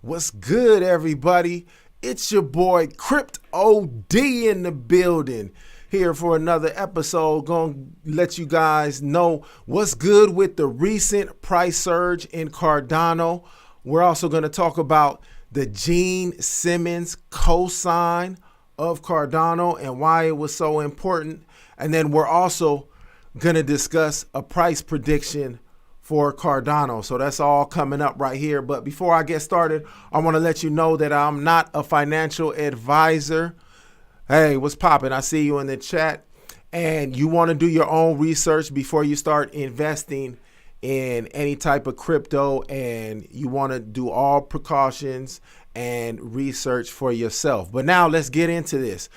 What's good, everybody? It's your boy CryptO.D in the building, here for another episode. Gonna let you guys know what's good with the recent price surge in Cardano. We're also going to talk about the Gene Simmons cosign of Cardano and why it was so important. And then we're also going to discuss a price prediction for Cardano. So that's all coming up right here. But before I get started, I want to let you know that I'm not a financial advisor. Hey, what's poppin'? I see you in the chat. And you want to do your own research before you start investing in any type of crypto, and you want to do all precautions and research for yourself. But now let's get into this.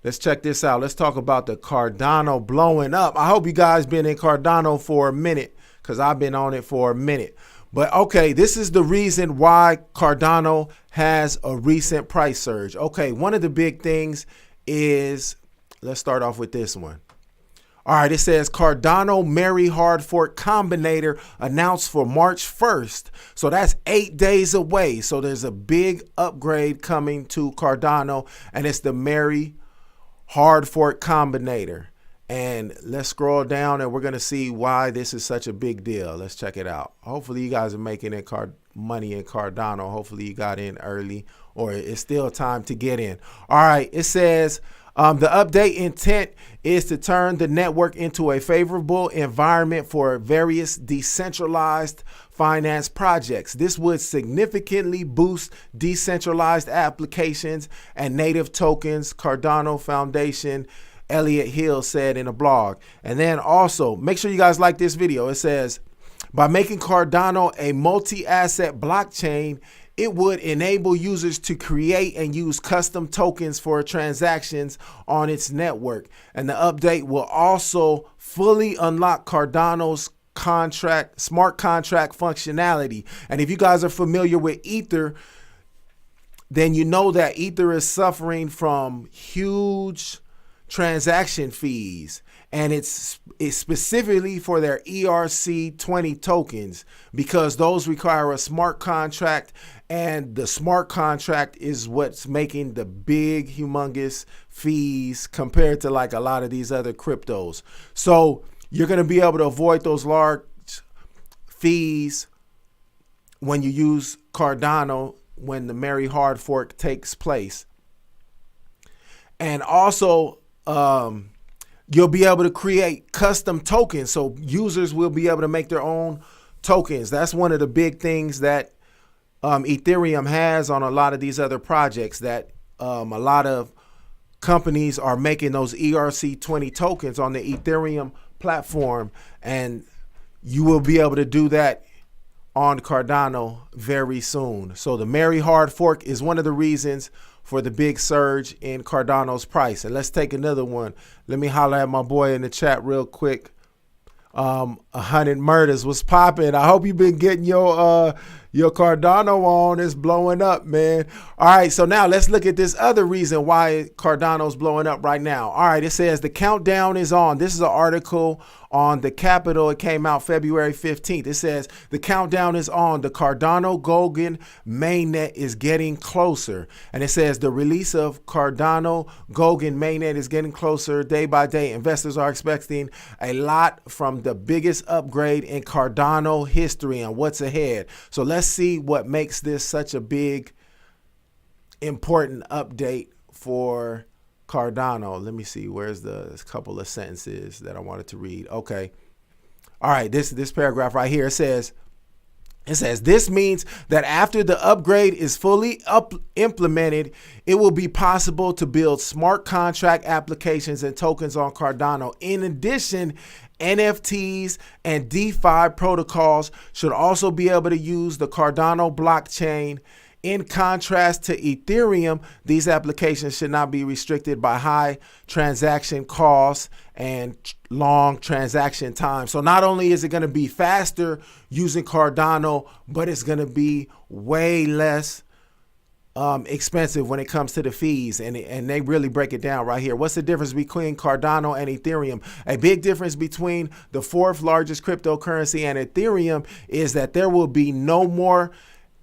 Let's check this out. Let's talk about the Cardano blowing up. I hope you guys been in Cardano for a minute, because I've been on it for a minute. But okay, this is the reason why Cardano has a recent price surge. Okay, one of the big things is, let's start off with this one. All right, it says Cardano Merry Hard Fork Combinator announced for March 1st. So that's 8 days away. So there's a big upgrade coming to Cardano, and it's the Merry Hard Fork Combinator. And let's scroll down and we're going to see why this is such a big deal. Let's check it out. Hopefully you guys are making it money in Cardano. Hopefully you got in early, or it's still time to get in. All right, it says the update intent is to turn the network into a favorable environment for various decentralized finance projects. This would significantly boost decentralized applications and native tokens, Cardano Foundation Elliot Hill said in a blog. And then also, make sure you guys like this video. It says, by making Cardano a multi-asset blockchain, it would enable users to create and use custom tokens for transactions on its network. And the update will also fully unlock Cardano's smart contract functionality. And if you guys are familiar with Ether, then you know that Ether is suffering from huge transaction fees, and it's specifically for their ERC20 tokens, because those require a smart contract, and the smart contract is what's making the big humongous fees compared to like a lot of these other cryptos. So you're going to be able to avoid those large fees when you use Cardano when the Merry Hard Fork takes place. And also you'll be able to create custom tokens, so users will be able to make their own tokens. That's one of the big things that Ethereum has on a lot of these other projects, that a lot of companies are making those ERC20 tokens on the Ethereum platform, and you will be able to do that on Cardano very soon. So the Merry Hard Fork is one of the reasons for the big surge in Cardano's price. And let's take another one. Let me holler at my boy in the chat real quick. 100 Murders was popping. I hope you've been getting your Cardano on. It's blowing up, man. All right, so now let's look at this other reason why Cardano's blowing up right now. All right, it says the countdown is on. This is an article on the Capital. It came out February 15th. It says the countdown is on. The Cardano Gogen mainnet is getting closer. And it says the release of Cardano Gogen mainnet is getting closer day by day. Investors are expecting a lot from the biggest upgrade in Cardano history and what's ahead. So let's see what makes this such a big, important update for Cardano. Let me see. Where's the couple of sentences that I wanted to read? Okay. All right. This paragraph right here says, this means that after the upgrade is fully implemented, it will be possible to build smart contract applications and tokens on Cardano. In addition, NFTs and DeFi protocols should also be able to use the Cardano blockchain. In contrast to Ethereum, these applications should not be restricted by high transaction costs and long transaction time. So not only is it going to be faster using Cardano, but it's going to be way less expensive when it comes to the fees, and they really break it down right here. What's the difference between Cardano and Ethereum? A big difference between the fourth largest cryptocurrency and Ethereum is that there will be no more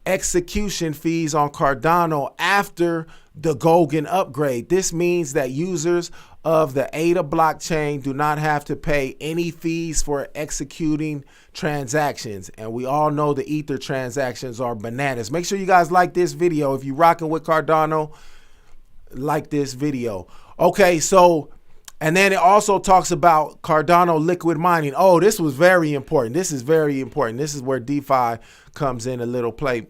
execution fees on Cardano after the Golden upgrade. This means that users of the ADA blockchain do not have to pay any fees for executing transactions. And we all know the Ether transactions are bananas. Make sure you guys like this video. If you're rocking with Cardano, like this video. Okay, so, and then it also talks about Cardano liquid mining. Oh, this was very important. This is very important. This is where DeFi comes in a little play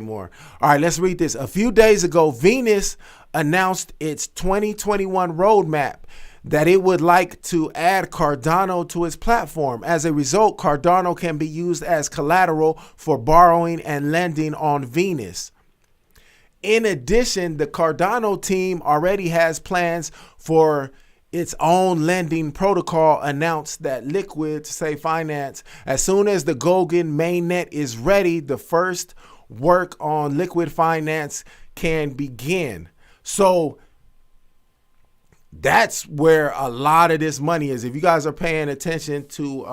more. All right, let's read this. A few days ago, Venus announced its 2021 roadmap that it would like to add Cardano to its platform. As a result, Cardano can be used as collateral for borrowing and lending on Venus. In addition, the Cardano team already has plans for its own lending protocol. Announced that Liquid Finance, as soon as the Golden mainnet is ready, the first work on Liquid Finance can begin. So that's where a lot of this money is. If you guys are paying attention to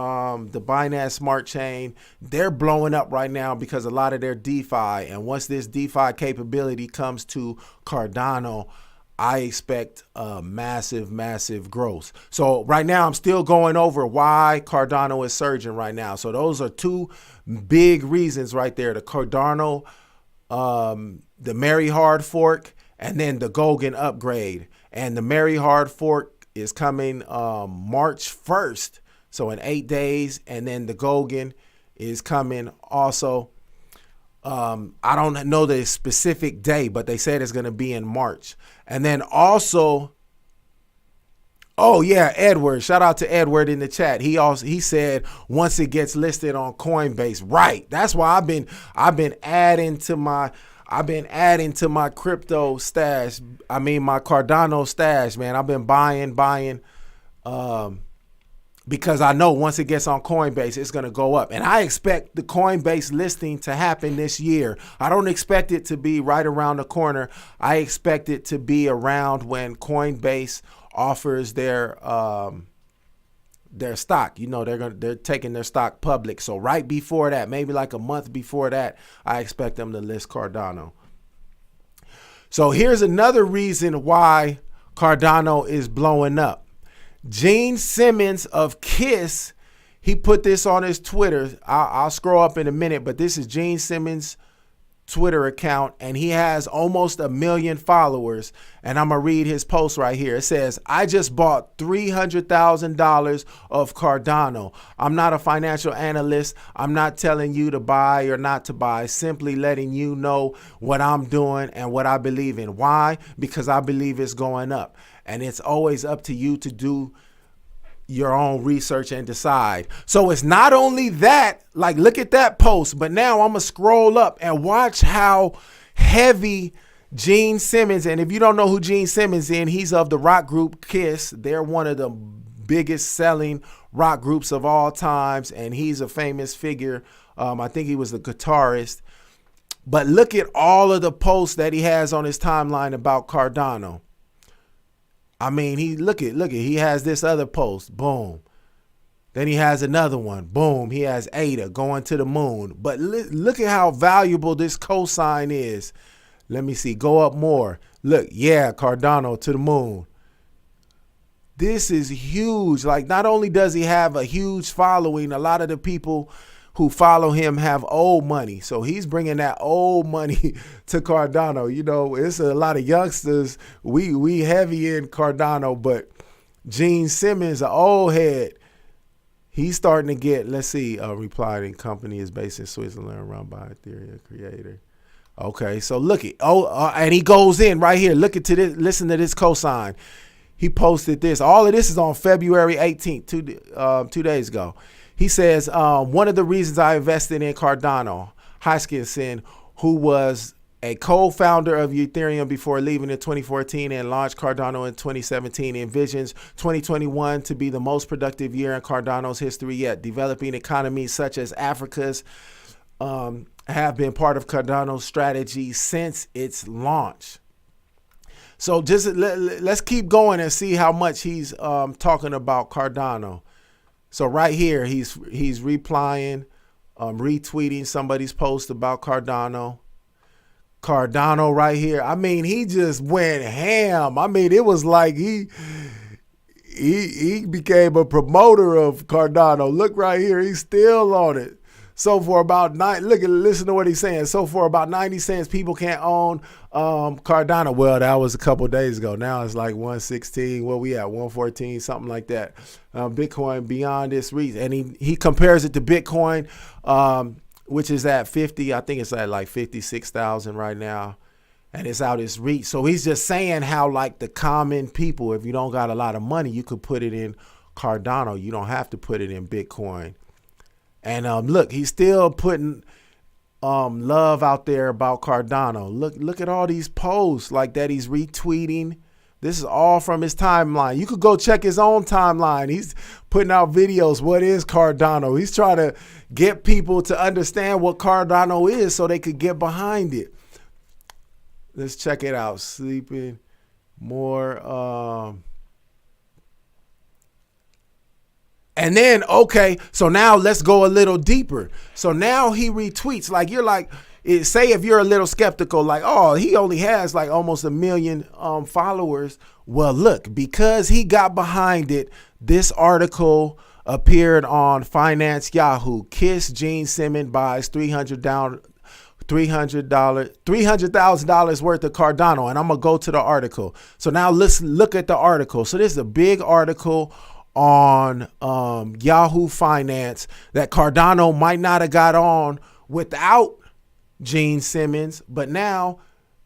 the Binance Smart Chain, they're blowing up right now because a lot of their DeFi. And once this DeFi capability comes to Cardano, I expect a massive, massive growth. So right now, I'm still going over why Cardano is surging right now. So those are two big reasons right there. The Cardano, the Mary Hard fork, and then the Golden upgrade. And the Mary Hard fork is coming March 1st. So in 8 days. And then the Golden is coming also. I don't know the specific day, but they said it's going to be in March. And then also, oh yeah, Edward, shout out to Edward in the chat. He said once it gets listed on Coinbase, right? That's why I've been adding to my crypto stash. I mean my Cardano stash, man. I've been buying because I know once it gets on Coinbase, it's going to go up. And I expect the Coinbase listing to happen this year. I don't expect it to be right around the corner. I expect it to be around when Coinbase offers their stock. You know, they're taking their stock public. So right before that, maybe like a month before that, I expect them to list Cardano. So here's another reason why Cardano is blowing up. Gene Simmons of KISS, he put this on his Twitter. I'll scroll up in a minute, but this is Gene Simmons' Twitter account, and he has almost 1 million followers. And I'm going to read his post right here. It says, I just bought $300,000 of Cardano. I'm not a financial analyst. I'm not telling you to buy or not to buy, simply letting you know what I'm doing and what I believe in. Why? Because I believe it's going up. And it's always up to you to do your own research and decide. So it's not only that, like, look at that post, but now I'm going to scroll up and watch how heavy Gene Simmons, and if you don't know who Gene Simmons is, he's of the rock group KISS. They're one of the biggest selling rock groups of all times, and he's a famous figure. I think he was the guitarist. But look at all of the posts that he has on his timeline about Cardano. I mean, look at, he has this other post, boom. Then he has another one, boom. He has ADA going to the moon. But look at how valuable this cosign is. Let me see, go up more. Look, yeah, Cardano to the moon. This is huge. Like, not only does he have a huge following, a lot of the people who follow him have old money. So he's bringing that old money to Cardano. You know, it's a lot of youngsters. We heavy in Cardano, but Gene Simmons, an old head, he's starting to get, let's see, replied in company is based in Switzerland, run by Ethereum creator. Okay, so look at, and he goes in right here. Look at this, listen to this cosign. He posted this. All of this is on February 18th, 2 days ago. He says, one of the reasons I invested in Cardano, Hoskinson, who was a co-founder of Ethereum before leaving in 2014 and launched Cardano in 2017, envisions 2021 to be the most productive year in Cardano's history yet. Developing economies such as Africa's have been part of Cardano's strategy since its launch. So just let's keep going and see how much he's talking about Cardano. So right here, he's replying retweeting somebody's post about Cardano. Cardano right here. I mean, he just went ham. I mean, it was like he became a promoter of Cardano. Look right here. He's still on it. So for about listen to what he's saying. So for about 90 cents, people can't own Cardano. Well, that was a couple of days ago. Now it's like 116. Where we at? 114, something like that. Bitcoin beyond its reach. And he compares it to Bitcoin, which is at 50. I think it's at like 56,000 right now. And it's out its reach. So he's just saying how like the common people, if you don't got a lot of money, you could put it in Cardano. You don't have to put it in Bitcoin. And look, he's still putting love out there about Cardano. Look at all these posts like that he's retweeting. This is all from his timeline. You could go check his own timeline. He's putting out videos. What is Cardano? He's trying to get people to understand what Cardano is so they could get behind it. Let's check it out. Sleeping more. And then, okay, so now let's go a little deeper. So now he retweets, like you're like, say if you're a little skeptical, like, oh, he only has like almost 1 million followers. Well, look, because he got behind it, this article appeared on Finance Yahoo. Kiss Gene Simmons buys $300,000 worth of Cardano. And I'm going to go to the article. So now let's look at the article. So this is a big article on Yahoo Finance that Cardano might not have got on without Gene Simmons, but now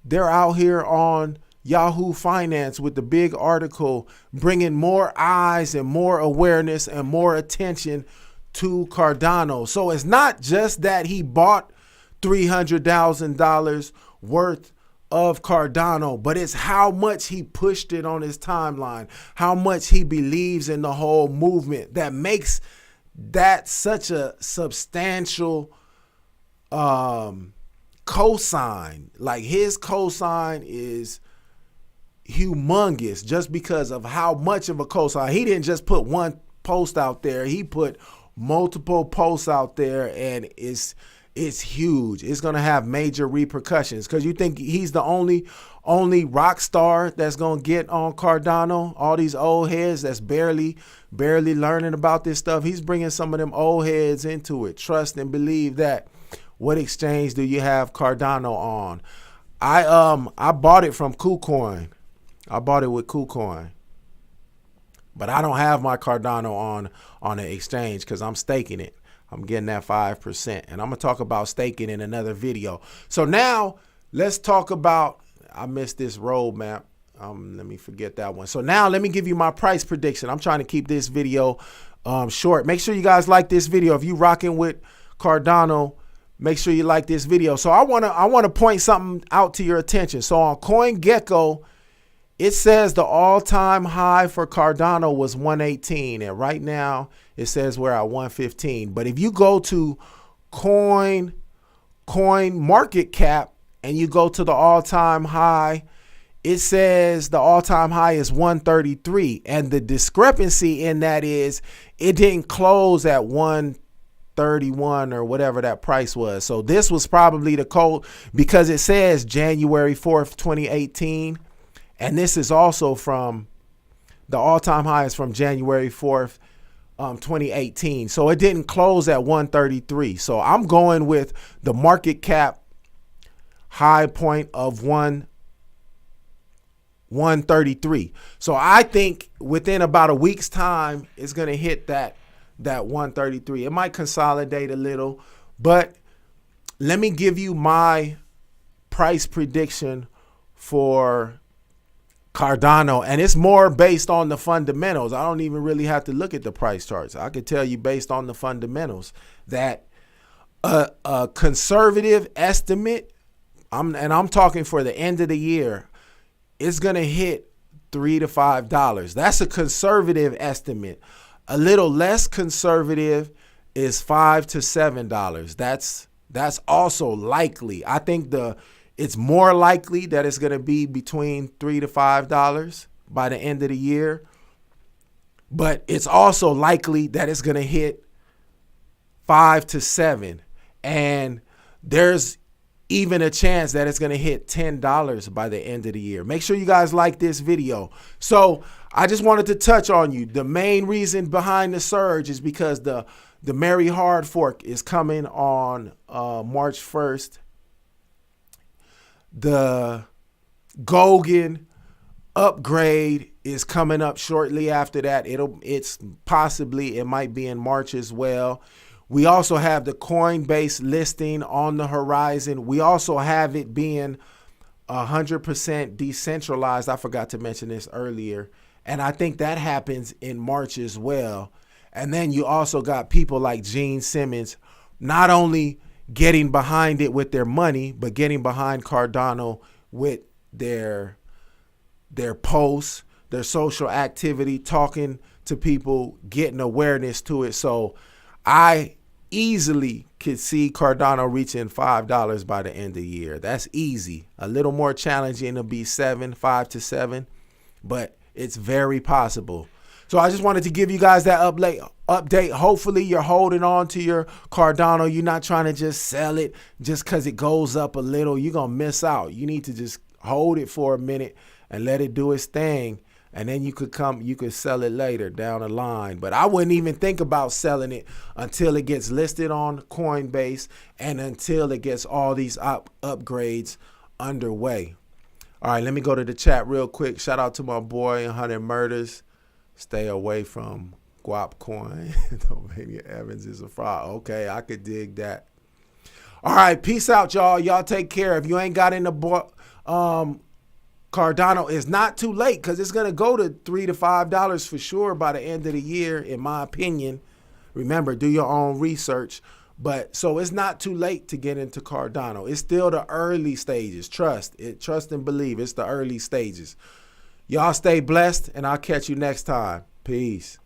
they're out here on Yahoo Finance with the big article bringing more eyes and more awareness and more attention to Cardano. So it's not just that he bought $300,000 worth of Cardano, but it's how much he pushed it on his timeline, how much he believes in the whole movement that makes that such a substantial cosign. Like his cosign is humongous just because of how much of a cosign. He didn't just put one post out there. He put multiple posts out there, and it's huge. It's going to have major repercussions because you think he's the only rock star that's going to get on Cardano. All these old heads that's barely learning about this stuff. He's bringing some of them old heads into it. Trust and believe that. What exchange do you have Cardano on? I bought it from KuCoin. I bought it with KuCoin. But I don't have my Cardano on the exchange because I'm staking it. I'm getting that 5%. And I'm going to talk about staking in another video. So now let's talk about, I missed this roadmap. Let me forget that one. So now let me give you my price prediction. I'm trying to keep this video short. Make sure you guys like this video. If you rocking with Cardano, make sure you like this video. So I want to point something out to your attention. So on CoinGecko, it says the all-time high for Cardano was 118, and right now it says we're at 115. But if you go to Coin Market Cap and you go to the all-time high, it says the all-time high is 133, and the discrepancy in that is it didn't close at 131 or whatever that price was. So this was probably the code because it says January 4th, 2018. And this is also from the all-time high is from January 4th, 2018. So it didn't close at 133. So I'm going with the market cap high point of 133. So I think within about a week's time, it's going to hit that 133. It might consolidate a little, but let me give you my price prediction for Cardano, and it's more based on the fundamentals. I don't even really have to look at the price charts. I could tell you based on the fundamentals that a conservative estimate, I'm talking for the end of the year, it's going to hit $3 to $5. That's a conservative estimate. A little less conservative is $5 to $7. That's also likely. I think it's more likely that it's going to be between $3 to $5 by the end of the year. But it's also likely that it's going to hit 5 to 7. And there's even a chance that it's going to hit $10 by the end of the year. Make sure you guys like this video. So I just wanted to touch on you. The main reason behind the surge is because the Mary hard fork is coming on March 1st. The Gogan upgrade is coming up shortly after that. It might be in March as well. We also have the Coinbase listing on the horizon. We also have it being 100% decentralized. I forgot to mention this earlier. And I think that happens in March as well. And then you also got people like Gene Simmons not only getting behind it with their money, but getting behind Cardano with their posts, their social activity, talking to people, getting awareness to it. So I easily could see Cardano reaching $5 by the end of the year. That's easy. A little more challenging to be 5 to 7, but it's very possible. So I just wanted to give you guys that update. Hopefully you're holding on to your Cardano. You're not trying to just sell it just because it goes up a little. You're going to miss out. You need to just hold it for a minute and let it do its thing. And then you could sell it later down the line. But I wouldn't even think about selling it until it gets listed on Coinbase and until it gets all these upgrades underway. All right, let me go to the chat real quick. Shout out to my boy 100 Murders. Stay away from Guap Coin. Domania Evans is a fraud. Okay, I could dig that. All right, peace out, y'all. Y'all take care. If you ain't got in the Cardano, is not too late because it's going to go to $3 to $5 for sure by the end of the year, in my opinion. Remember, do your own research. But so it's not too late to get into Cardano. It's still the early stages. Trust and believe. It's the early stages. Y'all stay blessed, and I'll catch you next time. Peace.